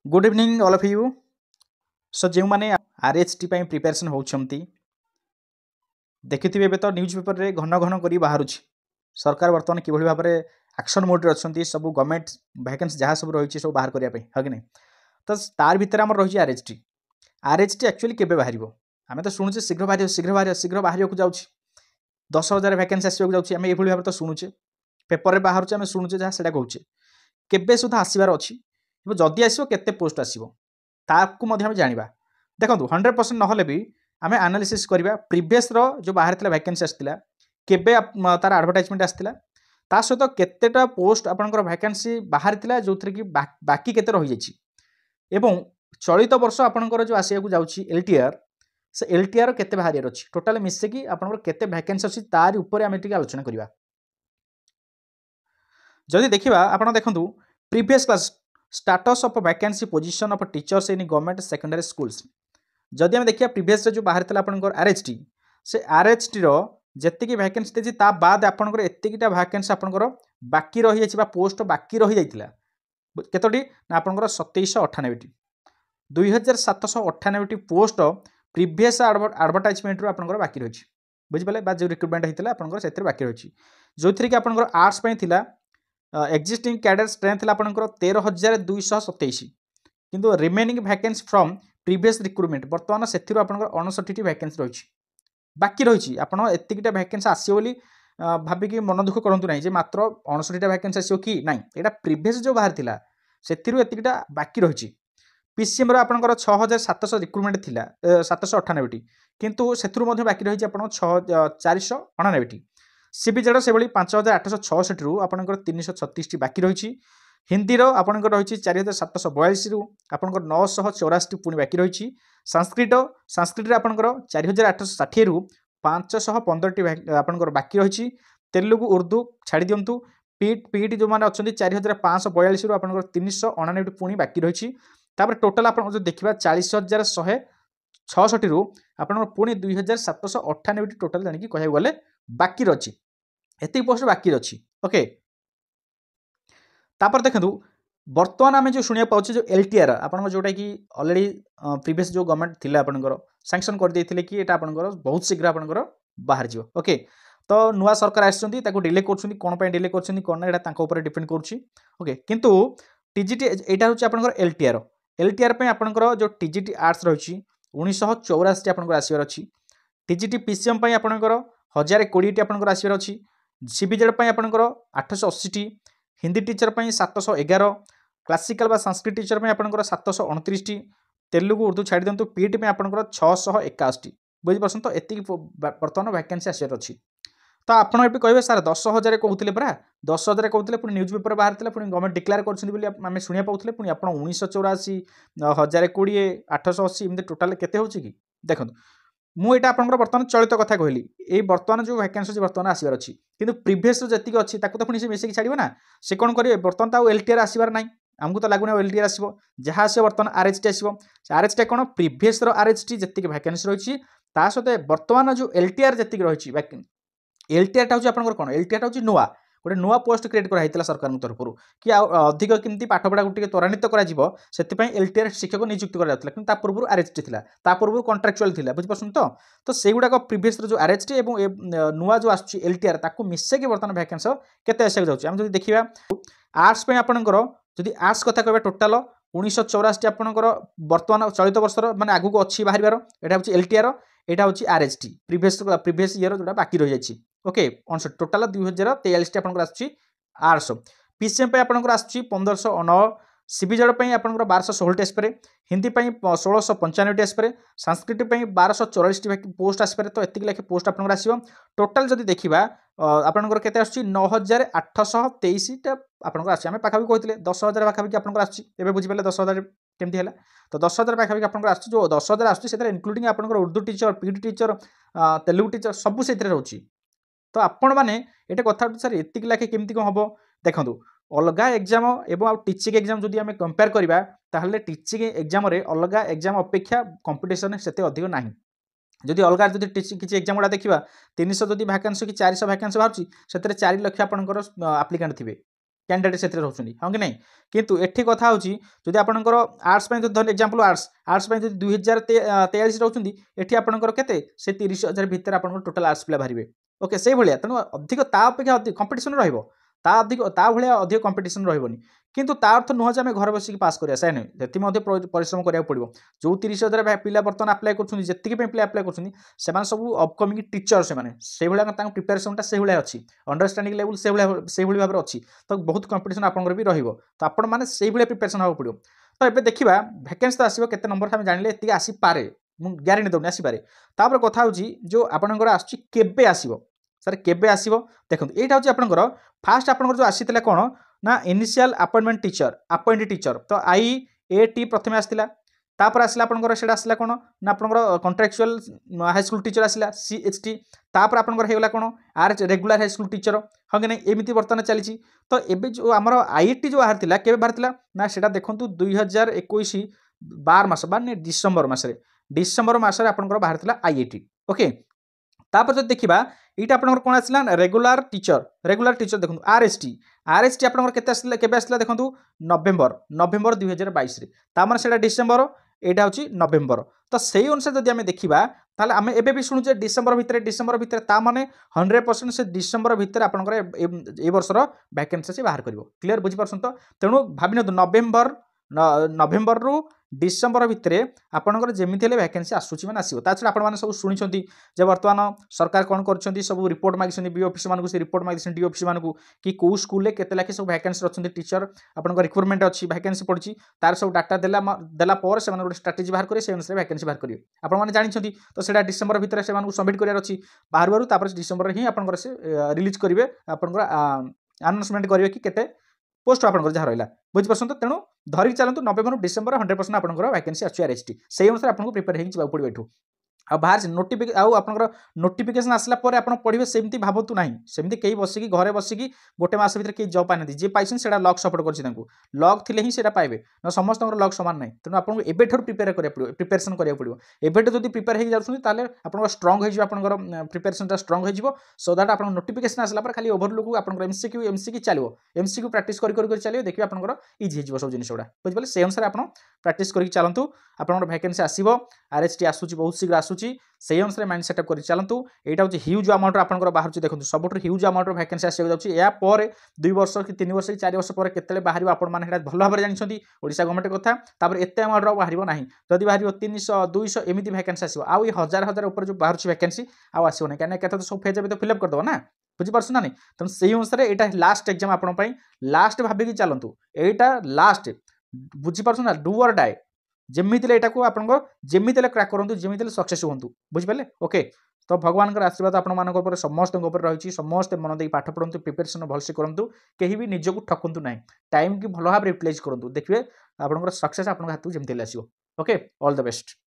Good evening all of you. So जो मैंने RHT preparation होती देखिए तो न्यूज पेपर रे घन घन कर बाहर सरकार बर्तमान कि भाव में एक्शन मोड अच्छा सब गवर्नमेंट वैकेंसी जहाँ सब रही सब बाहर करने है कि नहीं। तो तार भितर आम रही आरएचटी आरएचटी एक्चुअली केबे बाहर आम तो शुणुचे शीघ्र बाहर शीघ्र बाहर को जाऊँ 10,000 वैकेंसी आसवाक जाऊँगी आम ये भाव तो शुणुचे पेपर में बाहर आम शुणुचे जहाँ से कहूचे केबे सुधा आसबार अच्छी जदि आसो के पोस्ट आसो ताकू जाना देखो 100% ना भी आम एनालिसिस करवा प्रीवियस जो बाहर था वैकेंसी आसाला केबे तार एडवर्टाइजमेंट आसाला ता सहित केतेटा पोस्ट आपंकर वैकेंसी बाहर था जो थी कि बाकी केते रही जाइए चलित वर्ष आपंकर जो आसवाक जाऊँगी एलटीआर से एलटीआर केते बाहर अच्छी टोटाल मिसेकी आपंकर केते वैकेंसी अच्छी तार ऊपर आम टिके आलोचना करवा। जदि देखा आप देखूँ previous class status of vacancy position of teachers in government secondary schools जदि आम देखिए प्रीवियस जो बाहर था आपंकर आरएचटी से आरएचटी जी वैकेंसी देती बाद आपंकर एतिकटा वैकेंसी आपंकर बाकी रही जाइए पोस्ट बाकी रही जाइए केतोटी ना आपंकर 2798 2798 पोस्ट प्रीवियस एडवर्टाइजमेंट रू आपंकर बाकी रही बुझिपारे जो रिक्रुटमेंट होता है आपंकर से बाकी रही जो थी कि आपंकर आर्ट्स था एक्जिस्टिंग कैडर स्ट्रेंथ आपंकर 13,227 किंतु remaining vacancy from previous recruitment बर्तमान से आपंकर 59 वैकेंसी रही बाकी रही आप एतिकटा वैकेंसी आसो बोली भाविकी मन दुख करूँ ना मात्र 59 वैकेंसी आसो कि ना यहाँ प्रीवियस जो बाहर था से एतिकटा बाकी रही पीसीएम आपंकर 6,700 रिक्रुटमेंट था 798 किंतु से बाकी रही आप 499 सीबीजेड से 5,866 रु आपंकर 336 बाकी रही हिंदी आपंकर रही 4,742 रु आपंकर 984 पुणी बाकी रही संस्कृत आपंकर 4,860 रु 515 आपंकर बाकी रही तेलुगु उर्दू छाड़ी दिंतु पीटी जो मैंने अच्छा 4,542 रु आपंकर 399 पुणी बाकी रही टोटाल आप देखा 40,166 रु आपंकर पुणी 2,798 टोटाल जानिक कह गले बाकी रही एति पोस्ट बाकी अच्छी ओके। तापर देखो बर्तमान आम जो शुणा पाचे जो एलटीआर आप जोटा कि अलरेडी प्रीवियस जो गवर्नमेंट थी आपंकर सैंक्शन कर देते कि यहाँ आपंकर बहुत शीघ्र आपंकर बाहर जीव ओके। तो नुआ सरकार आसछन्ती डिले कर कौन डिले कर डिपेंड करोके किंतु टीजीटी यहाँ हूँ आपंकर एलटीआर एलटीआर आपंकर जो टीजीटी आर्ट्स रही 1984 आपंकर आसबार अच्छी टीजीटी पीसीएम आपंकर 1,020 आपंकर आसबार अच्छी सीबीजेड आपंकर 880 हिंदी टीचर 711 क्लासिकल बा संस्कृत टीचर आपंकर 729 तेलुगु उर्दू छाड़ी दिंतु पीटी आपंकर 661 बुझीपार तो ये बर्तमान वैकेंसी आसार अच्छी। तो आपड़ ये कहे सार 10,000 कहते परा 10,000 कहते पुणी न्यूज पेपर बाहर था पुणी गवर्नमेंट डिक्लेयर कर शुणा पाते पुणी आप 1984 1,020 880 एमती टोटाल केते होची कि देखो मुझे आपंकर बर्तमान चलित कथा कहली ये बर्तमान जो वैकेंसी बर्तमान आसबार अच्छी किंतु प्रीवियस जी अच्छी तो पुणी से मिसेक छाड़ ना से कौन करेंगे बर्तमान तो एलटीआर आसबार ना आमको तो लगुना एलटीआर आसो जहाँ आसो बर्तमान आरएचटी आसो आरएचटी कौन प्रीवियस आरएचटी जी वैकेंसी रही सहित बर्तमान जो एलटीआर जी रही एलटीआर हूँ आपंकर कौन एलटीआर हूँ नुआ गोटे नुआ पोस्ट क्रिएट कराई सरकार तरफ कि अधिक केमती पाठपढ़ा को त्वरान्वित कर एलटीआर शिक्षक नियुक्त कर पूर्व आरएचटी था पूर्व कंट्राक्चुअल थी बुझीपार तो से गुड़ाक प्रीवियस जो आरएचटी और नुआ जो आस एलटीआर ताकू मिसेक बर्तमान वैकेंसी केते आसाक जाऊँगी आम जो देखा आर्ट्स आपंकर जदि आर्ट्स कथा कह टोटाल 1984 आपंकर बर्तमान चलित वर्षर माने आगू अच्छी बाहर यहाँ हूँ एलटीआर यहाँ हूँ आरएचटी प्रीवियस इयर जो बाकी रही जाइए ओके टोटाल 2,043 आपंकर आसुच्छी आर्ट्स पीसीएम आपंकर आसुच्छी 1,509 सीबीजेड आपंकर 1,216 आसपे हिंदी 1,695 आसपे संस्कृत 1,244 पोस्ट आसपे तो एतिक लेखे पोस्ट आपंकर आसो टोटाल जदि देखा आपंकर केते आसुच्छी 9,823 आपंकर आसुच्छी आम पाखापी कहते 10,000 पाखापी आपंकर आसुच्छी बुझीपारे 10,000 केमती है तो 10,000 पाखापी आपंकर आसुच्छी जो 10,000 आसुच्छी से इनक्लूडिंग आपंकर Urdu teacher PT teacher Telugu teacher सबू से रोचे तो आपण मैंने ये कथा सर एतिक लाखे केमती कौन हम देखूँ अलग एग्जाम एवं टीचिंग एग्जाम जदि आम कंपेयर करवा ताहले टीचिंग एग्जाम अलग एग्जाम अपेक्षा कंपिटिशन से अधिक ना जदि अलग जब किसी एग्जाम गुड़ा देखा 300 जदि वैकेंसी कि 400 वैकेंसी बाहर से 4 लाख आपंकर आप्लिकांट थे कैंडिडेट से रोचुनी हाँ कि नहीं किंतु एठी कथा होची जदि आपनकर आर्ट्स पय धर एग्जांपल आर्ट्स पय जदि 2043 रोचुनी एठी आपनकर केते से 30,000 भितर आपनकर टोटल आर्ट्स पिला बाहरिबे ओके से भलिया तनो अधिक ता अपेक्षा अधिक कंपटीशन रहइबो ता अधिक ता भलिया अधिक कंपटीशन रहइबोनी किंतु ता अर्थ नुह जे आम घर बसिक पास करिया से नहीं सेति मध्ये परिश्रम करिया पड़िबो जो 30,000 पिला बर्तन अप्लाई करछुनी जेतिक पे पिला अप्लाई करछुनी सेमान सब अपकमिंग टीचर से माने से भलिया तांग प्रिपरेशन ता से भलिया अछि अंडरस्टैंडिंग लेवल से भलिया भाबरे अछि तो बहुत कंपटीशन आपनकर भी रहिबो तो आपण माने से भलिया प्रिपरेशन होबो पड़िबो तो एबे देखिबा वैकेंसी तो आसीबो केते नंबर हम जानिले एतिक आसी पारे मु ग्यारंटी दउनी आसी पारे तापर कथा होची जो आपनकर आछि केबे आसीबो सर केबे आसीबो देखंतु एटा होची आपनकर फास्ट आपनकर जो आसीतले कोन ना initial appointment teacher appointed teacher तो IAT प्रथमे आसीला तापर आसला आपनकर सेडा आसला कोन ना आपनकर कॉन्ट्रैक्चुअल हाई स्कूल टीचर आसला CHT तापर आपनकर हेगला कोन आर रेगुलर हाई स्कूल टीचर हाँ कि नहीं एमती बर्तमान चली तो एबे जो आमर IAT जो बाहर केबे बाहर ना सेडा देखंतु 2021 12 मास बा ने डिसेंबर मासरे आपनकर बाहर IAT ओके तापर जो देखिबा एटा आपनकर कोन आसला रेगुलर टीचर देखंतु RST आपनकर केते आसला केबे आसला देखंतु नवेम्बर 2022 रे ता माने सेटा डिसेंबर एटा होची नवेम्बर तो सेही अनुसार जदि आमे देखिबा ताले आमे एबे भी सुनु जे डिसेंबर भितर ता माने 100% से डिसेंबर भितर आपनकर ए वर्षर वैकेंसी से बाहर करबो क्लियर बुझि परसन तो तेनु भाबिनो नवेम्बर रु डिसेंबर भितर आपनकर जेमिति हेले वैकेंसी आसुची माने आसीबो ता छडा आपण माने सब सुनिछंती जे वर्तमान सरकार कोन करछंती सब रिपोर्ट मागिसंती बी ऑफिस मानकु से रिपोर्ट मागिसंती डी ऑफिस मानकु कि को स्कूल ले केते लाखे सब वैकेंसी रछंती टीचर आपनकर रिक्वायरमेंट अछि वैकेंसी पड़छि तार सब डाटा देला पर से माने स्ट्रेटजी बाहर करे से अनुसार वैकेंसी बाहर करिवे आपण माने जानिछंती तो सेडा डिसेंबर भितर से मानकु सबमिट करियार अछि बाहर तापर डिसेंबर रे ही आपनकर से रिलीज करिवे आपनकर अनाउंसमेंट करिवे कि केते पोस्ट आपनकर जहा रहला बुझ परसन तो तेनु धरिक चलंतु नवेम्बर डिसेंबर 100% आपनकर वैकेंसी आछि RST सेही अनुसार आपनको प्रिपेयर हेक जिबा पड़िबो एठु आ बाहर नोटिफिकेशन आउ आपनकर नोटिफिकेशन आसला पर आपण पढिबे सेमती भाबतु नाही सेमती केही बसिकी घरे बसिकी गोटे मास भीतर केही जॉब पाइनथि जे पाइसन सेडा लक सपोर्ट करछि तांकु लक थिले ही सेडा पाइबे न समस्तଙ୍କର लक समान नाही तनो आपनको एबे ठर प्रिपेयर करिया पड़िबो प्रिपरेशन करिया पड़िबो एबे जदि प्रिपेयर हेक जाउछुनी ताले आपनको स्ट्रांग हे जिबो आपनकर प्रिपरेशन ता स्ट्रांग हे जिबो सो दैट आपन नोटिफिकेशन आसला पर खाली ओवरलुक आपनकर MCQ चलिबो MCQ प्रैक्टिस करि चलिबो देखिबे आपनकर इजी हे जिबो सब जिनिसोडा बुझ पले से अनुसार आपन प्रैक्टिस करि चलंतु आपनकर वैकेंसी आसीबो RST आसुची बहुत शीघ्र आसुची से अनुसार माइंड सेटअप कर चलतु यहाँ हूँ ह्यूज अमाउंट आपंकर बाहर देखो सब ह्यूज अमाउंट वैकेंसी आसक जाऊँगी या 2 वर्ष कि 3 वर्ष कि 4 वर्ष पर केतले बाहर आपण मैंने भल भाव जानते ओडिशा गवर्नमेंट कथा तापर एत अमाउंट बाहर ना जदि बाहर 300 200 एमती वैकेंसी आसो आउ हजार हजार ऊपर जो बाहर वैकेंसी आसो ना कहीं तो सब फेज तो फिलअप करदेव ना बुझीपार ना नहीं तेणु से अनुसार यहाँ लास्ट एग्जाम आप लास्ट भाविकी चलतु यहाँ लास्ट बुझीपार ना डू और डाए जेमिति एटा को आपन जेमिति क्रैक करंतु जेमिति सक्सेस होंतु बुझि पाले ओके तो भगवान का आशीर्वाद आपण मानक ऊपर समस्त ऊपर रही समस्त मन दे पाठ पढ़ंतु प्रिपरेशन भलसे करंतु केही भी निजको ठकंतु नाही टाइम की भलो भाव यूटिलाइज करंतु देखिए आपन सक्सेस आपन हाथ जेमिति आसीबो ओके ऑल द बेस्ट।